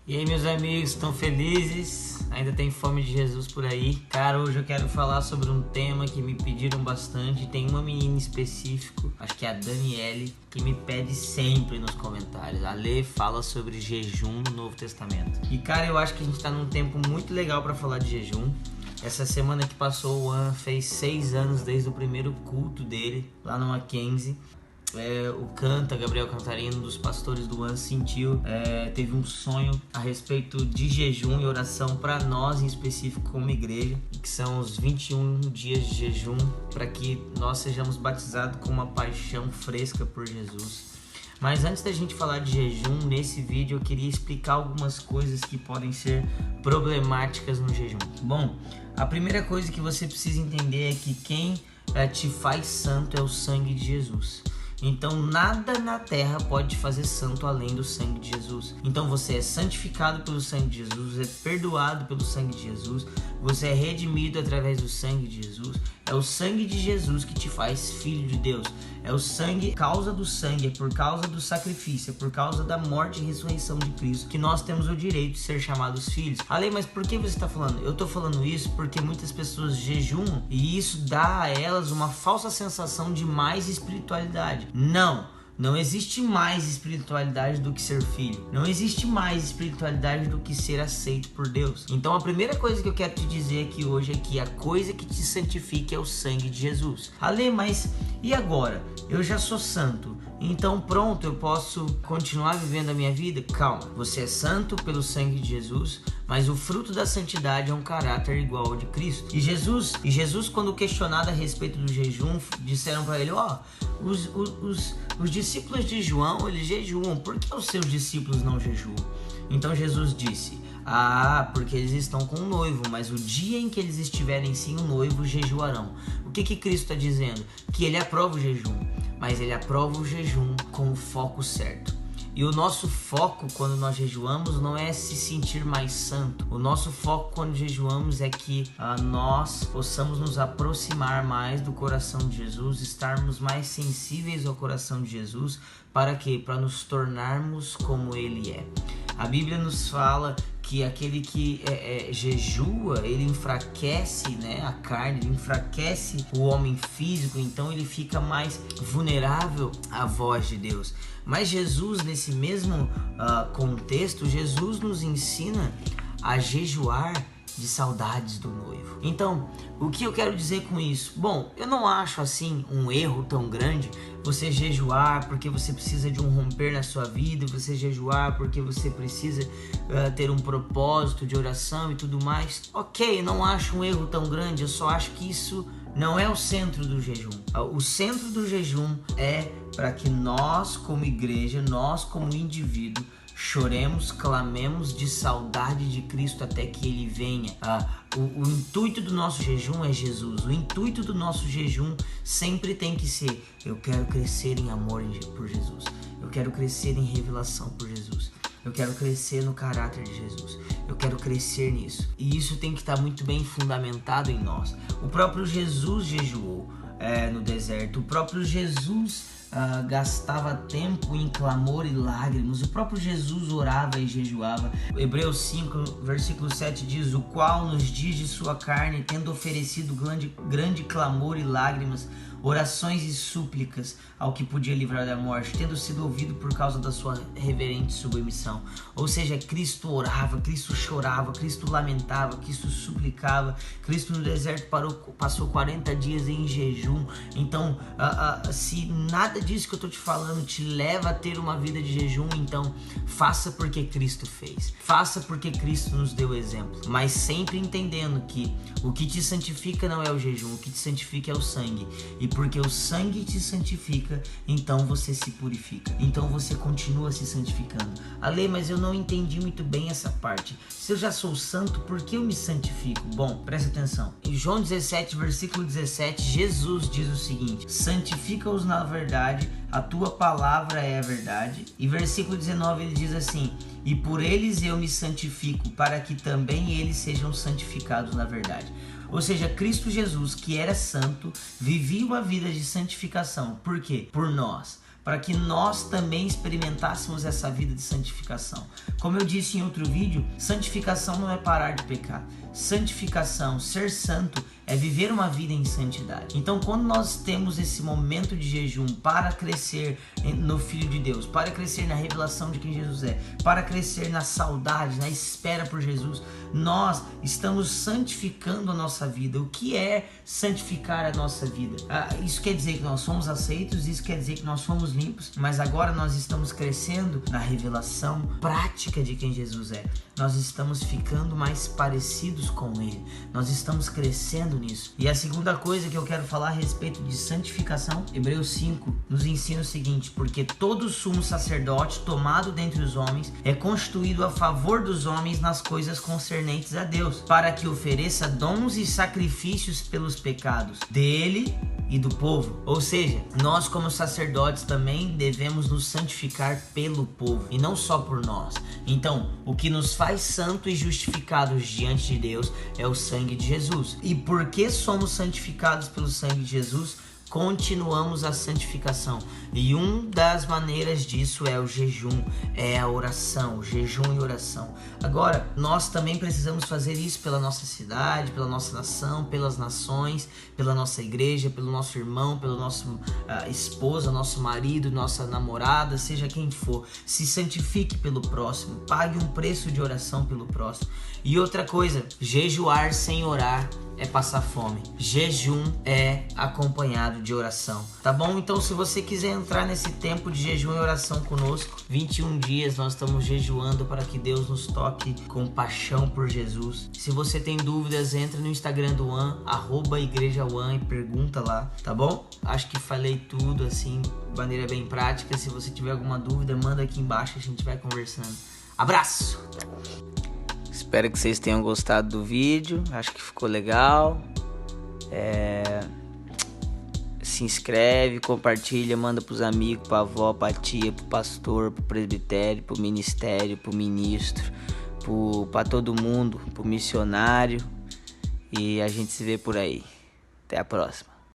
E aí, meus amigos, estão felizes? Ainda tem fome de Jesus por aí? Cara, hoje eu quero falar sobre um tema que me pediram bastante. Tem uma menina em específico, acho que é a Daniele, que me pede sempre nos comentários. A Lê fala sobre jejum no Novo Testamento. E cara, eu acho que a gente tá num tempo muito legal para falar de jejum. Essa semana que passou, o An fez 6 anos desde o primeiro culto dele, lá no Mackenzie. O Gabriel Cantarino, um dos pastores do An, teve um sonho a respeito de jejum e oração para nós em específico como igreja, que são os 21 dias de jejum para que nós sejamos batizados com uma paixão fresca por Jesus. Mas antes da gente falar de jejum, nesse vídeo eu queria explicar algumas coisas que podem ser problemáticas no jejum. Bom, a primeira coisa que você precisa entender é que quem te faz santo é o sangue de Jesus. Então nada na terra pode te fazer santo além do sangue de Jesus. Então você é santificado pelo sangue de Jesus, é perdoado pelo sangue de Jesus, você é redimido através do sangue de Jesus. É o sangue de Jesus que te faz filho de Deus. É o sangue, por causa do sangue, é por causa do sacrifício, é por causa da morte e ressurreição de Cristo que nós temos o direito de ser chamados filhos. Ale, mas por que você está falando? Eu estou falando isso porque muitas pessoas jejumam e isso dá a elas uma falsa sensação de mais espiritualidade. Não existe mais espiritualidade do que ser filho. Não existe mais espiritualidade do que ser aceito por Deus. Então a primeira coisa que eu quero te dizer aqui hoje é que a coisa que te santifica é o sangue de Jesus. Ale, mas e agora? Eu já sou santo. Então pronto, eu posso continuar vivendo a minha vida? Calma, você é santo pelo sangue de Jesus, mas o fruto da santidade é um caráter igual ao de Cristo. E Jesus, quando questionado a respeito do jejum, disseram para ele, os discípulos de João, eles jejuam, por que os seus discípulos não jejuam? Então Jesus disse, porque eles estão com um noivo, mas o dia em que eles estiverem sem o noivo, jejuarão. O que Cristo está dizendo? Que ele aprova o jejum, mas ele aprova o jejum com o foco certo. E o nosso foco quando nós jejuamos não é se sentir mais santo. O nosso foco quando jejuamos é que nós possamos nos aproximar mais do coração de Jesus, estarmos mais sensíveis ao coração de Jesus. Para quê? Para nos tornarmos como Ele é. A Bíblia nos fala que aquele que jejua, ele enfraquece, a carne, ele enfraquece o homem físico, então ele fica mais vulnerável à voz de Deus. Mas Jesus, nesse mesmo contexto, Jesus nos ensina a jejuar de saudades do noivo. Então, o que eu quero dizer com isso? Bom, eu não acho assim um erro tão grande você jejuar porque você precisa de um romper na sua vida, você jejuar porque você precisa ter um propósito de oração e tudo mais. Ok, não acho um erro tão grande, eu só acho que isso não é o centro do jejum. O centro do jejum é para que nós como igreja, nós como indivíduo, choremos, clamemos de saudade de Cristo até que Ele venha. O intuito do nosso jejum é Jesus. O intuito do nosso jejum sempre tem que ser: eu quero crescer em amor por Jesus. Eu quero crescer em revelação por Jesus. Eu quero crescer no caráter de Jesus. Eu quero crescer nisso. E isso tem que estar muito bem fundamentado em nós. O próprio Jesus jejuou no deserto. O próprio Jesus gastava tempo em clamor e lágrimas. O próprio Jesus orava e jejuava. Hebreus 5, versículo 7 diz: o qual nos dias de sua carne, tendo oferecido grande clamor e lágrimas, orações e súplicas ao que podia livrar da morte, tendo sido ouvido por causa da sua reverente submissão. Ou seja, Cristo orava, Cristo chorava, Cristo lamentava, Cristo suplicava. Cristo no deserto passou 40 dias em jejum. Então, se nada disso que eu estou te falando te leva a ter uma vida de jejum, então faça porque Cristo fez. Faça porque Cristo nos deu exemplo. Mas sempre entendendo que o que te santifica não é o jejum, o que te santifica é o sangue. E porque o sangue te santifica, então você se purifica. Então você continua se santificando. Ale, mas eu não entendi muito bem essa parte. Se eu já sou santo, por que eu me santifico? Bom, presta atenção. Em João 17, versículo 17, Jesus diz o seguinte: santifica-os na verdade, a tua palavra é a verdade. E versículo 19 ele diz assim: e por eles eu me santifico, para que também eles sejam santificados na verdade. Ou seja, Cristo Jesus, que era santo, vivia uma vida de santificação. Por quê? Por nós. para que nós também experimentássemos essa vida de santificação. Como eu disse em outro vídeo, santificação não é parar de pecar. Santificação, ser santo, é viver uma vida em santidade. Então, quando nós temos esse momento de jejum para crescer no Filho de Deus, para crescer na revelação de quem Jesus é, para crescer na saudade, na espera por Jesus, nós estamos santificando a nossa vida. O que é santificar a nossa vida? Isso quer dizer que nós somos aceitos, isso quer dizer que nós somos limpos, mas agora nós estamos crescendo na revelação prática de quem Jesus é. Nós estamos ficando mais parecidos com Ele. Nós estamos crescendo nisso. E a segunda coisa que eu quero falar a respeito de santificação, Hebreus 5 nos ensina o seguinte: porque todo sumo sacerdote tomado dentre os homens é constituído a favor dos homens nas coisas concernentes a Deus, para que ofereça dons e sacrifícios pelos pecados dele e do povo. Ou seja, nós como sacerdotes também devemos nos santificar pelo povo e não só por nós. Então, o que nos faz santos e justificados diante de Deus é o sangue de Jesus. E porque somos santificados pelo sangue de Jesus, continuamos a santificação. E uma das maneiras disso é o jejum, é a oração, jejum e oração. Agora, nós também precisamos fazer isso pela nossa cidade, pela nossa nação, pelas nações, pela nossa igreja, pelo nosso irmão, pelo nosso esposa, nosso marido, nossa namorada, seja quem for. Se santifique pelo próximo, pague um preço de oração pelo próximo. E outra coisa, jejuar sem orar é passar fome. Jejum é acompanhado de oração, tá bom? Então, se você quiser entrar nesse tempo de jejum e oração conosco, 21 dias nós estamos jejuando para que Deus nos toque com paixão por Jesus. Se você tem dúvidas, entra no Instagram do One, @igrejaone, e pergunta lá, tá bom? Acho que falei tudo assim, de maneira bem prática. Se você tiver alguma dúvida, manda aqui embaixo, a gente vai conversando. Abraço! Espero que vocês tenham gostado do vídeo, acho que ficou legal. Se inscreve, compartilha, manda pros amigos, pra avó, pra tia, pro pastor, pro presbitério, pro ministério, pro ministro, pra todo mundo, pro missionário. E a gente se vê por aí. Até a próxima.